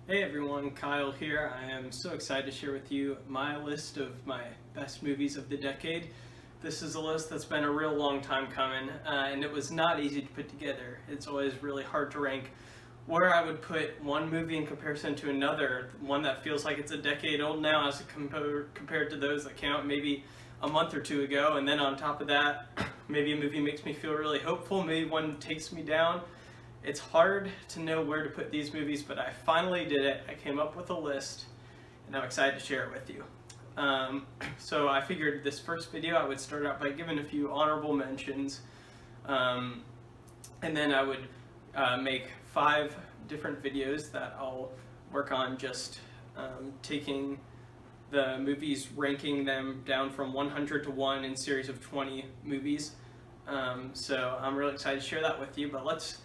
Hey everyone, Kyle here. I am so excited to share with you my list of my best movies of the decade. This is a list that's been a real long time coming, and it was not easy to put together. It's always really hard to rank where I would put one movie in comparison to another, one that feels like it's a decade old now as compared to those that came out maybe a month or two ago, and then on top of that, maybe a movie makes me feel really hopeful, maybe one takes me down. It's hard to know where to put these movies, but I finally did it. I came up with a list, and I'm excited to share it with you. So I figured this first video I would start out by giving a few honorable mentions, and then I would make 5 different videos that I'll work on just taking the movies, ranking them down from 100 to 1 in series of 20 movies. So I'm really excited to share that with you, but let's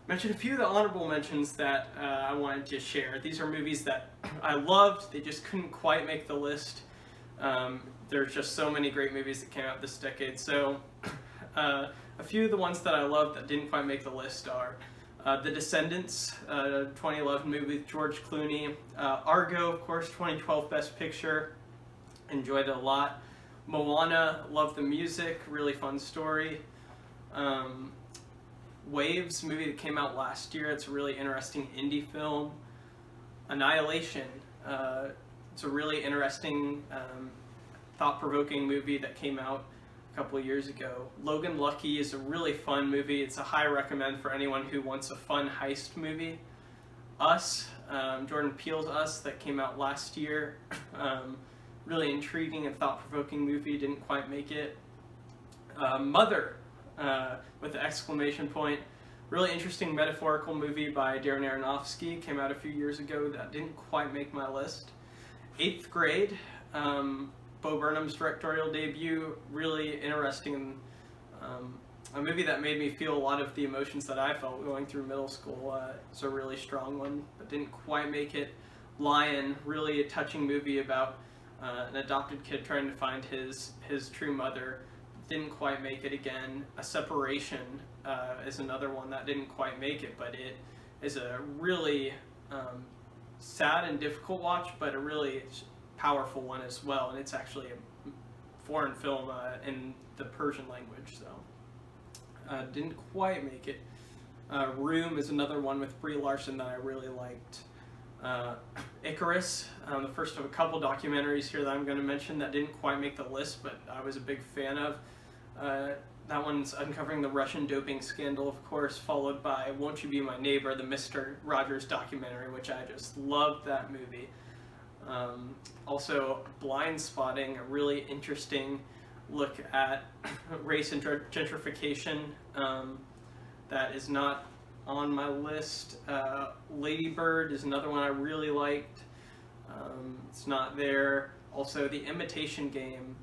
mention a few of the honorable mentions that I wanted to share. These are movies that I loved, they just couldn't quite make the list. There's just so many great movies that came out this decade. So a few of the ones that I loved that didn't quite make the list are The Descendants, 2011 movie with George Clooney. Argo, of course, 2012 Best Picture. Enjoyed it a lot. Moana, loved the music, really fun story. Waves, movie that came out last year. It's a really interesting indie film. Annihilation. It's a really interesting, thought-provoking movie that came out a couple of years ago. Logan Lucky is a really fun movie. It's a high recommend for anyone who wants a fun heist movie. Us, Jordan Peele's Us, that came out last year. Really intriguing and thought-provoking movie. Didn't quite make it. Mother, with the exclamation point. Really interesting metaphorical movie by Darren Aronofsky. Came out a few years ago that didn't quite make my list. 8th Grade, Bo Burnham's directorial debut. Really interesting. A movie that made me feel a lot of the emotions that I felt going through middle school. It's a really strong one, but didn't quite make it. Lion, really a touching movie about an adopted kid trying to find his true mother. Didn't quite make it again. A Separation is another one that didn't quite make it, but it is a really sad and difficult watch, but a really powerful one as well, and it's actually a foreign film in the Persian language, so didn't quite make it. Room is another one with Brie Larson that I really liked. Icarus, the first of a couple documentaries here that I'm going to mention that didn't quite make the list, but I was a big fan of. That one's uncovering the Russian doping scandal, of course, followed by Won't You Be My Neighbor, the Mr. Rogers documentary, which I just loved that movie. Also, Blind Spotting, a really interesting look at race and gentrification that is not on my list. Lady Bird is another one I really liked. It's not there. Also, The Imitation Game,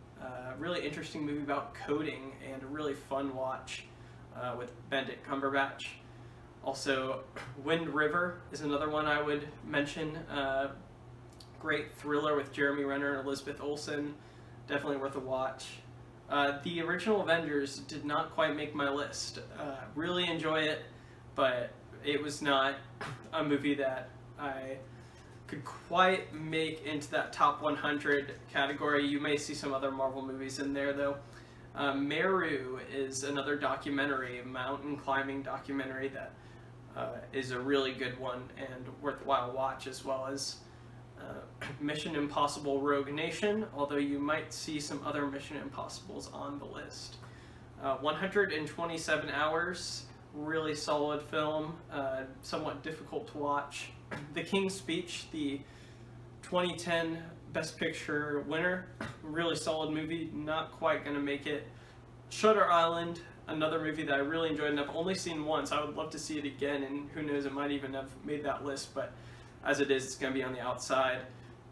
really interesting movie about coding and a really fun watch with Benedict Cumberbatch. Also, Wind River is another one I would mention. Great thriller with Jeremy Renner and Elizabeth Olsen. Definitely worth a watch. The original Avengers did not quite make my list. Really enjoy it, but it was not a movie that I could quite make into that top 100 category. You may see some other Marvel movies in there though. Meru is another documentary, a mountain climbing documentary that is a really good one and worthwhile watch, as well as Mission Impossible Rogue Nation, although you might see some other Mission Impossibles on the list. 127 Hours, really solid film, somewhat difficult to watch. The King's Speech, the 2010 Best Picture winner, really solid movie, not quite going to make it. Shutter Island, another movie that I really enjoyed and I've only seen once. I would love to see it again, and who knows, it might even have made that list, but as it is, it's going to be on the outside.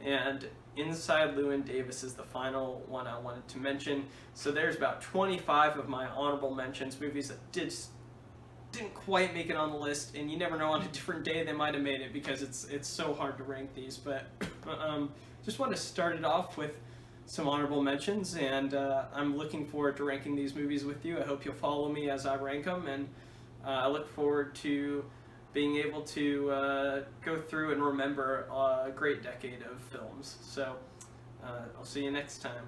And Inside Llewyn Davis is the final one I wanted to mention. So there's about 25 of my honorable mentions, movies that didn't quite make it on the list, and you never know, on a different day they might have made it because it's so hard to rank these. But just want to start it off with some honorable mentions, and I'm looking forward to ranking these movies with you. I hope you'll follow me as I rank them, and I look forward to being able to go through and remember a great decade of films. So I'll see you next time.